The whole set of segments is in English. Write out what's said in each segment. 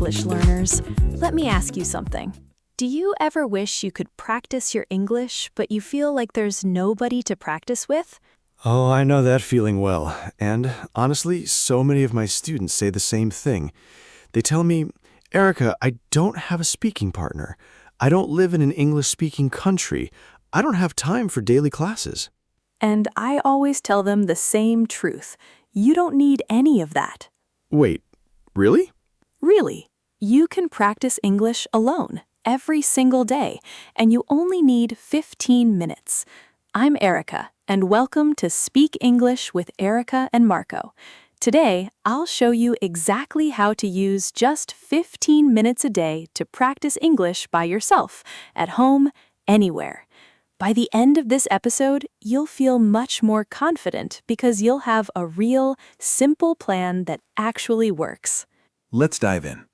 English learners. Let me ask you something. Do you ever wish you could practice your English, but you feel like there's nobody to practice with? Oh, I know that feeling well. And honestly, so many of my students say the same thing. They tell me, Erica, I don't have a speaking partner. I don't live in an English-speaking country. I don't have time for daily classes. And I always tell them the same truth. You don't need any of that. Wait, really? Really, you can practice English alone every single day, and you only need 15 minutes. I'm Erica, and welcome to Speak English with Erica and Marco. Today, I'll show you exactly how to use just 15 minutes a day to practice English by yourself, at home, anywhere. By the end of this episode, you'll feel much more confident because you'll have a real, simple plan that actually works. Let's dive in.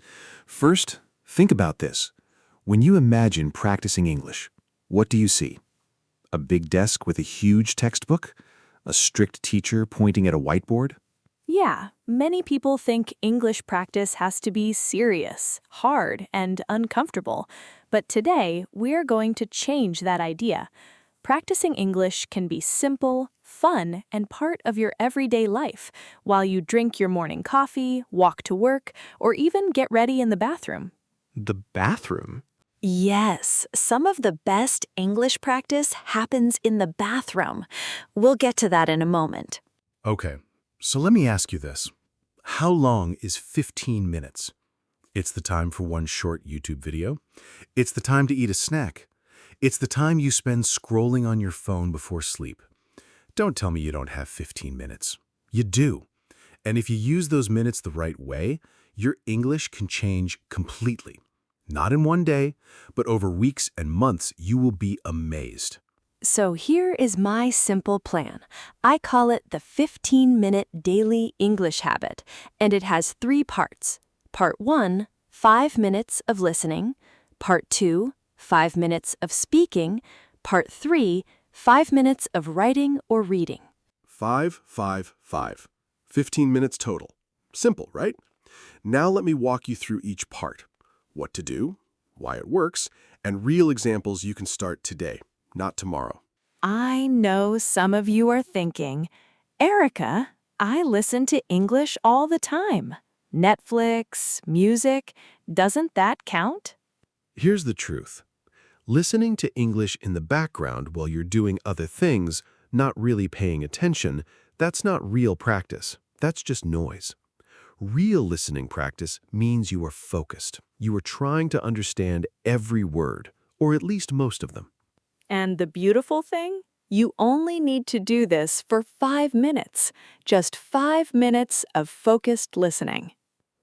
First, think about this. When you imagine practicing English, what do you see? A big desk with a huge textbook? A strict teacher pointing at a whiteboard? Yeah, many people think English practice has to be serious, hard, and uncomfortable. But today, we're going to change that idea. Practicing English can be simple, fun, and part of your everyday life, while you drink your morning coffee, walk to work, or even get ready in the bathroom. The bathroom? Yes, some of the best English practice happens in the bathroom. We'll get to that in a moment. Okay, so let me ask you this. How long is 15 minutes? It's the time for one short YouTube video. It's the time to eat a snack. It's the time you spend scrolling on your phone before sleep. Don't tell me you don't have 15 minutes. You do. And if you use those minutes the right way, your English can change completely. Not in one day, but over weeks and months, you will be amazed. So here is my simple plan. I call it the 15-minute daily English habit, and it has 3 parts. Part 1, 5 minutes of listening. Part 2, 5 minutes of speaking. Part 3, 5 minutes of writing or reading. 5, 5, 5. 15 minutes total. Simple, right? Now let me walk you through each part. What to do, why it works, and real examples you can start today, not tomorrow. I know some of you are thinking, Erica, I listen to English all the time. Netflix, music, doesn't that count? Here's the truth. Listening to English in the background while you're doing other things, not really paying attention, that's not real practice. That's just noise. Real listening practice means you are focused. You are trying to understand every word, or at least most of them. And the beautiful thing? You only need to do this for 5 minutes. Just 5 minutes of focused listening.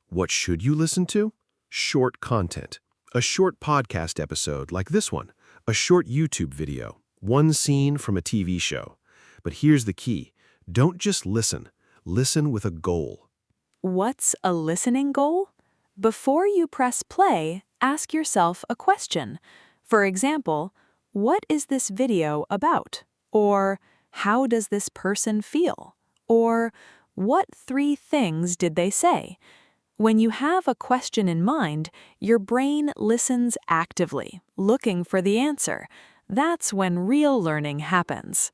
What should you listen to? Short content. A short podcast episode like this one. A short YouTube video. One scene from a TV show. But here's the key. Don't just listen. Listen with a goal. What's a listening goal? Before you press play, ask yourself a question. For example, what is this video about? Or how does this person feel? Or what 3 things did they say? When you have a question in mind, your brain listens actively, looking for the answer. That's when real learning happens.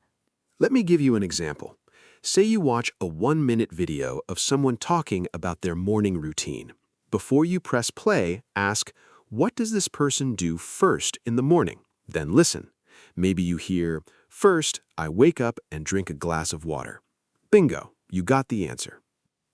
Let me give you an example. Say you watch a 1-minute video of someone talking about their morning routine. Before you press play, ask, what does this person do first in the morning? Then listen. Maybe you hear, first, I wake up and drink a glass of water. Bingo, you got the answer.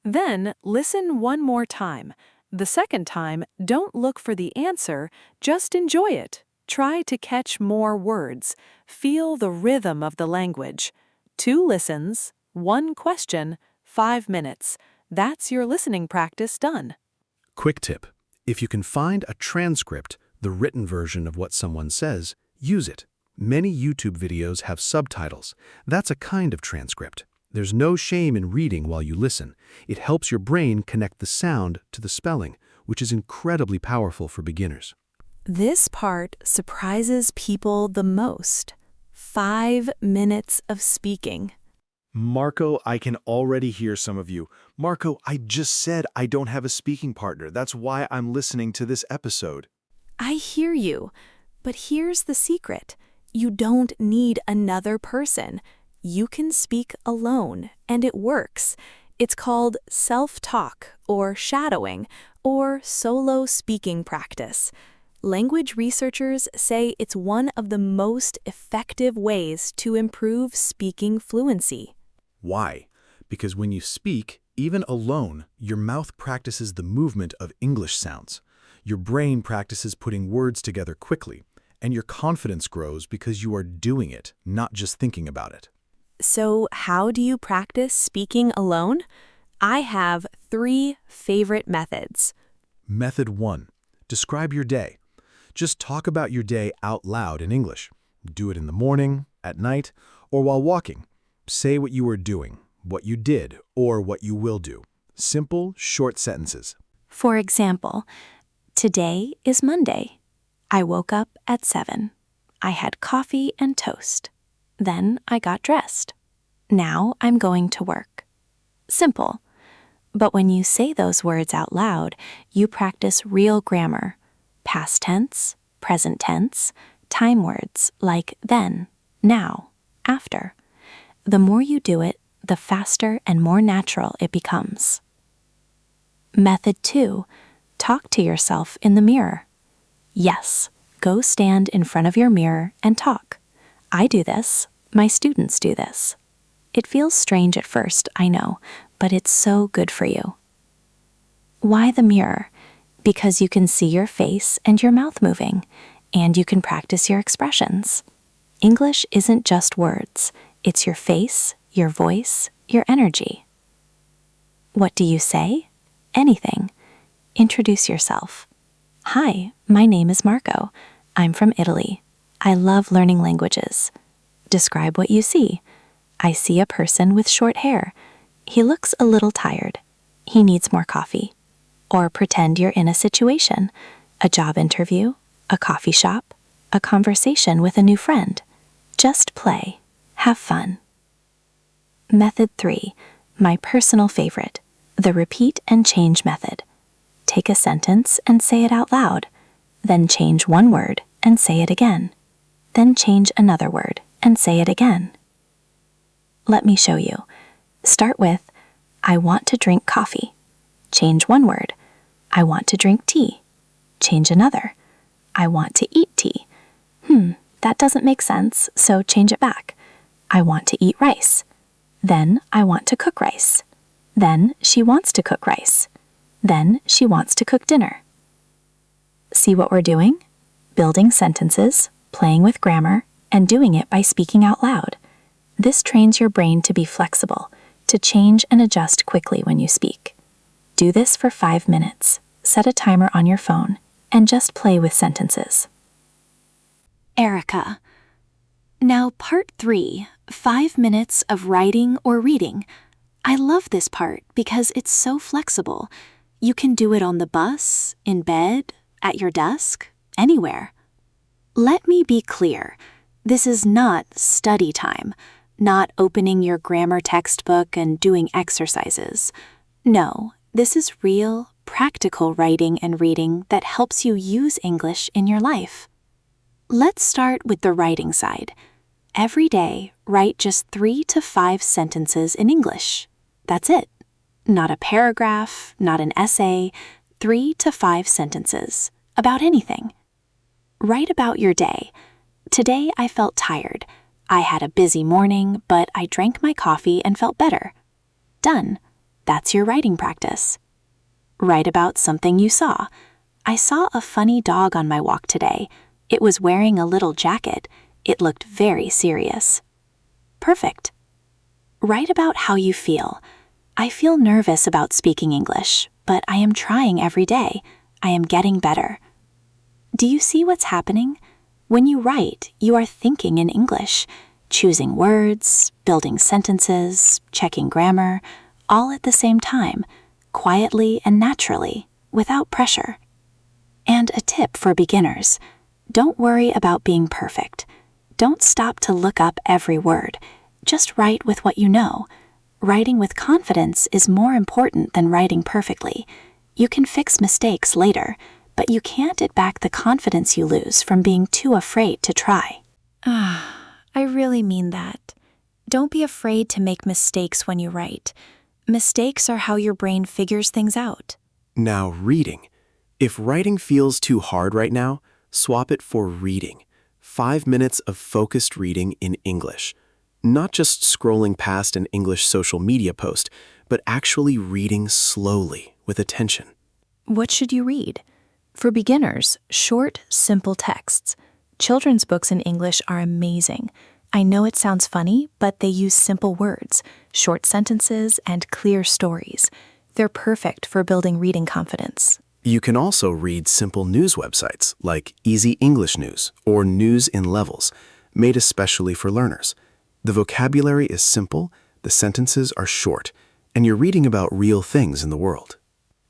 Then listen one more time. The second time, don't look for the answer, just enjoy it. Try to catch more words. Feel the rhythm of the language. 2 listens, 1 question, 5 minutes. That's your listening practice done. Quick tip. If you can find a transcript, the written version of what someone says, use it. Many YouTube videos have subtitles. That's a kind of transcript. There's no shame in reading while you listen. It helps your brain connect the sound to the spelling, which is incredibly powerful for beginners. This part surprises people the most. 5 minutes of speaking. Marco, I can already hear some of you. Marco, I just said I don't have a speaking partner. That's why I'm listening to this episode. I hear you, but here's the secret. You don't need another person. You can speak alone, and it works. It's called self-talk, or shadowing, or solo speaking practice. Language researchers say it's one of the most effective ways to improve speaking fluency. Why? Because when you speak, even alone, your mouth practices the movement of English sounds. Your brain practices putting words together quickly, and your confidence grows because you are doing it, not just thinking about it. So, how do you practice speaking alone? I have 3 favorite methods. Method 1. Describe your day. Just talk about your day out loud in English. Do it in the morning, at night, or while walking. Say what you are doing, what you did, or what you will do. Simple, short sentences. For example, today is Monday. I woke up at 7. I had coffee and toast. Then I got dressed. Now I'm going to work. Simple. But when you say those words out loud, you practice real grammar. Past tense, present tense, time words like then, now, after. The more you do it, the faster and more natural it becomes. Method 2. Talk to yourself in the mirror. Yes, go stand in front of your mirror and talk. I do this. My students do this. It feels strange at first, I know, but it's so good for you. Why the mirror? Because you can see your face and your mouth moving, and you can practice your expressions. English isn't just words. It's your face, your voice, your energy. What do you say? Anything. Introduce yourself. Hi, my name is Marco. I'm from Italy. I love learning languages. Describe what you see. I see a person with short hair. He looks a little tired. He needs more coffee. Or pretend you're in a situation, a job interview, a coffee shop, a conversation with a new friend. Just play. Have fun. Method 3, my personal favorite, the repeat and change method. Take a sentence and say it out loud. Then change one word and say it again. Then change another word and say it again. Let me show you. Start with, I want to drink coffee. Change one word. I want to drink tea. Change another. I want to eat tea. That doesn't make sense, so change it back. I want to eat rice. Then I want to cook rice. Then she wants to cook rice. Then she wants to cook dinner. See what we're doing? Building sentences, playing with grammar, and doing it by speaking out loud. This trains your brain to be flexible, to change and adjust quickly when you speak. Do this for 5 minutes. Set a timer on your phone, and just play with sentences. Erica. Now part 3, 5 minutes of writing or reading. I love this part because it's so flexible. You can do it on the bus, in bed, at your desk, anywhere. Let me be clear. This is not study time, not opening your grammar textbook and doing exercises. No, this is real, practical writing and reading that helps you use English in your life. Let's start with the writing side. Every day, write just 3 to 5 sentences in English. That's it. Not a paragraph, not an essay, 3 to 5 sentences about anything. Write about your day. Today I felt tired. I had a busy morning, but I drank my coffee and felt better. Done. That's your writing practice. Write about something you saw. I saw a funny dog on my walk today. It was wearing a little jacket. It looked very serious. Perfect. Write about how you feel. I feel nervous about speaking English, but I am trying every day. I am getting better. Do you see what's happening? When you write, you are thinking in English, choosing words, building sentences, checking grammar, all at the same time, quietly and naturally, without pressure. And a tip for beginners: don't worry about being perfect. Don't stop to look up every word. Just write with what you know. Writing with confidence is more important than writing perfectly. You can fix mistakes later, but you can't get back the confidence you lose from being too afraid to try. I really mean that. Don't be afraid to make mistakes when you write. Mistakes are how your brain figures things out. Now, reading. If writing feels too hard right now, swap it for reading. 5 minutes of focused reading in English. Not just scrolling past an English social media post, but actually reading slowly with attention. What should you read? For beginners, short, simple texts. Children's books in English are amazing. I know it sounds funny, but they use simple words, short sentences, and clear stories. They're perfect for building reading confidence. You can also read simple news websites like Easy English News or News in Levels, made especially for learners. The vocabulary is simple, the sentences are short, and you're reading about real things in the world.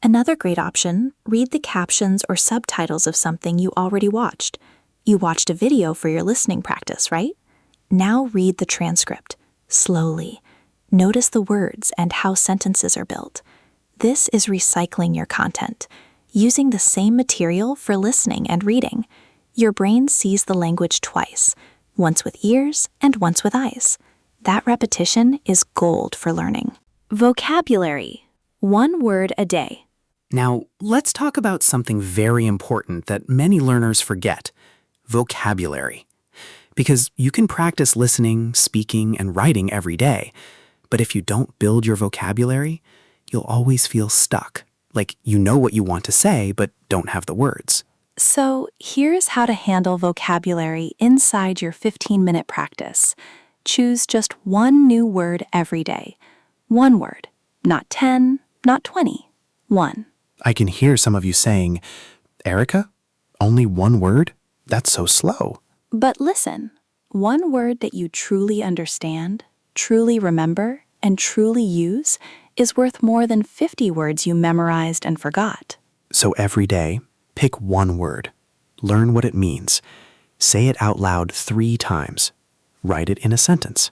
Another great option, read the captions or subtitles of something you already watched. You watched a video for your listening practice, right? Now read the transcript, slowly. Notice the words and how sentences are built. This is recycling your content, using the same material for listening and reading. Your brain sees the language twice, once with ears and once with eyes. That repetition is gold for learning. Vocabulary. 1 word a day. Now, let's talk about something very important that many learners forget: vocabulary. Because you can practice listening, speaking, and writing every day, but if you don't build your vocabulary, you'll always feel stuck, like you know what you want to say but don't have the words. So here's how to handle vocabulary inside your 15-minute practice. Choose just 1 new word every day. 1 word, not 10, not 20. 1. I can hear some of you saying, Erica, only 1 word? That's so slow. But listen, 1 word that you truly understand, truly remember, and truly use is worth more than 50 words you memorized and forgot. So every day, pick 1 word. Learn what it means. Say it out loud 3 times. Write it in a sentence.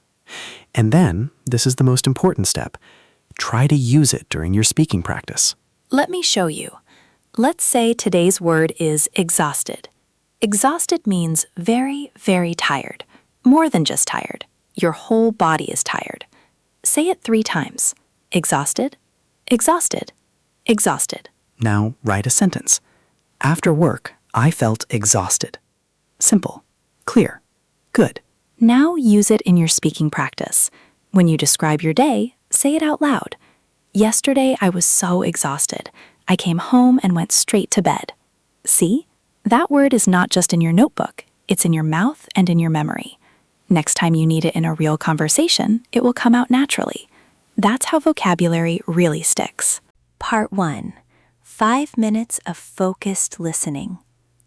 And then, this is the most important step, try to use it during your speaking practice. Let me show you. Let's say today's word is exhausted. Exhausted means very, very tired. More than just tired. Your whole body is tired. Say it 3 times. Exhausted, exhausted, exhausted. Now, write a sentence. After work, I felt exhausted. Simple, clear, good. Now use it in your speaking practice. When you describe your day, say it out loud. Yesterday, I was so exhausted. I came home and went straight to bed. See? That word is not just in your notebook. It's in your mouth and in your memory. Next time you need it in a real conversation, it will come out naturally. That's how vocabulary really sticks. Part 1. 5 minutes of focused listening.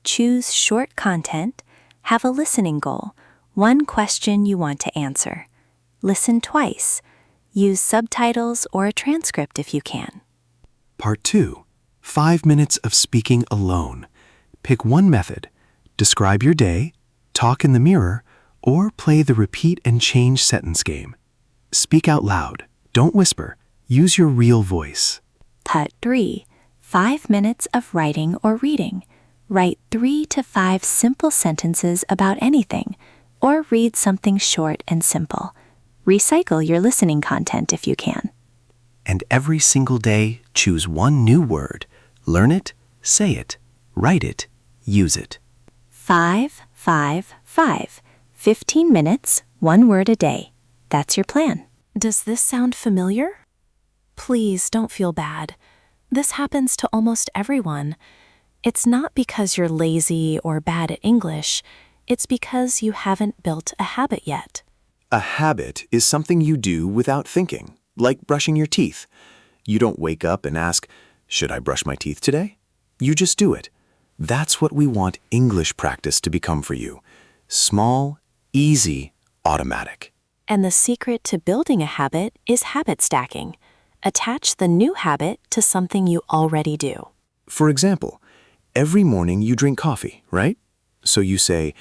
Choose short content. Have a listening goal. 1 question you want to answer. Listen twice. Use subtitles or a transcript if you can. Part 2. 5 minutes of speaking alone. Pick 1 method. Describe your day, talk in the mirror, or play the repeat and change sentence game. Speak out loud. Don't whisper. Use your real voice. Part 3. 5 minutes of writing or reading. Write 3 to 5 simple sentences about anything, or read something short and simple. Recycle your listening content if you can. And every single day, choose 1 new word. Learn it, say it, write it, use it. 5, 5, 5. 15 minutes, 1 word a day. That's your plan. Does this sound familiar? Please don't feel bad. This happens to almost everyone. It's not because you're lazy or bad at English. It's because you haven't built a habit yet. A habit is something you do without thinking, like brushing your teeth. You don't wake up and ask, should I brush my teeth today? You just do it. That's what we want English practice to become for you. Small, easy, automatic. And the secret to building a habit is habit stacking. Attach the new habit to something you already do. For example, every morning you drink coffee, right? So you say,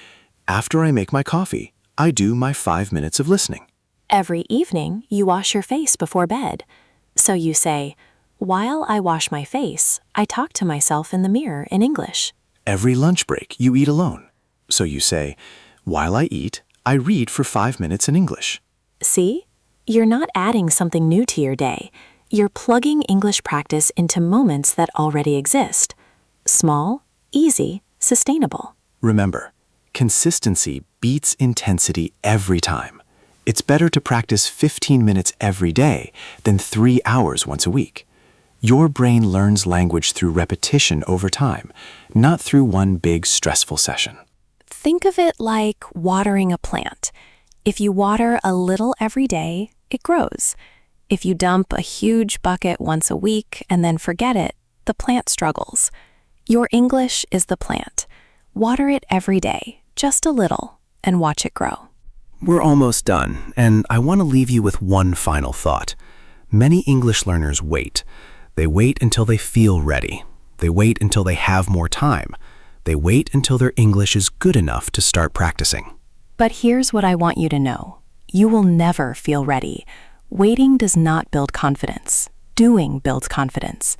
after I make my coffee, I do my 5 minutes of listening. Every evening, you wash your face before bed. So you say, while I wash my face, I talk to myself in the mirror in English. Every lunch break, you eat alone. So you say, while I eat, I read for 5 minutes in English. See? You're not adding something new to your day. You're plugging English practice into moments that already exist. Small, easy, sustainable. Remember, consistency beats intensity every time. It's better to practice 15 minutes every day than 3 hours once a week. Your brain learns language through repetition over time, not through one big stressful session. Think of it like watering a plant. If you water a little every day, it grows. If you dump a huge bucket once a week and then forget it, the plant struggles. Your English is the plant. Water it every day, just a little, and watch it grow. We're almost done, and I want to leave you with one final thought. Many English learners wait. They wait until they feel ready. They wait until they have more time. They wait until their English is good enough to start practicing. But here's what I want you to know. You will never feel ready. Waiting does not build confidence. Doing builds confidence.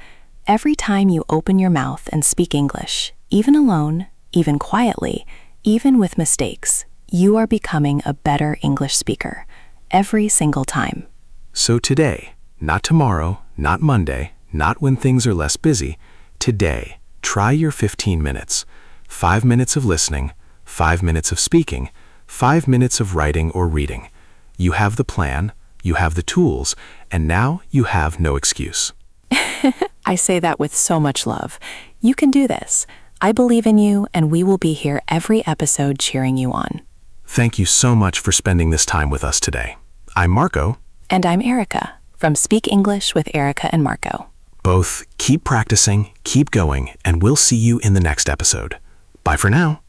Every time you open your mouth and speak English, even alone, even quietly, even with mistakes, you are becoming a better English speaker. Every single time. So today, not tomorrow, not Monday, not when things are less busy, today, try your 15 minutes. 5 minutes of listening, 5 minutes of speaking, 5 minutes of writing or reading. You have the plan, you have the tools, and now you have no excuse. I say that with so much love. You can do this. I believe in you, and we will be here every episode cheering you on. Thank you so much for spending this time with us today. I'm Marco. And I'm Erica, from Speak English with Erica and Marco. Both keep practicing, keep going, and we'll see you in the next episode. Bye for now.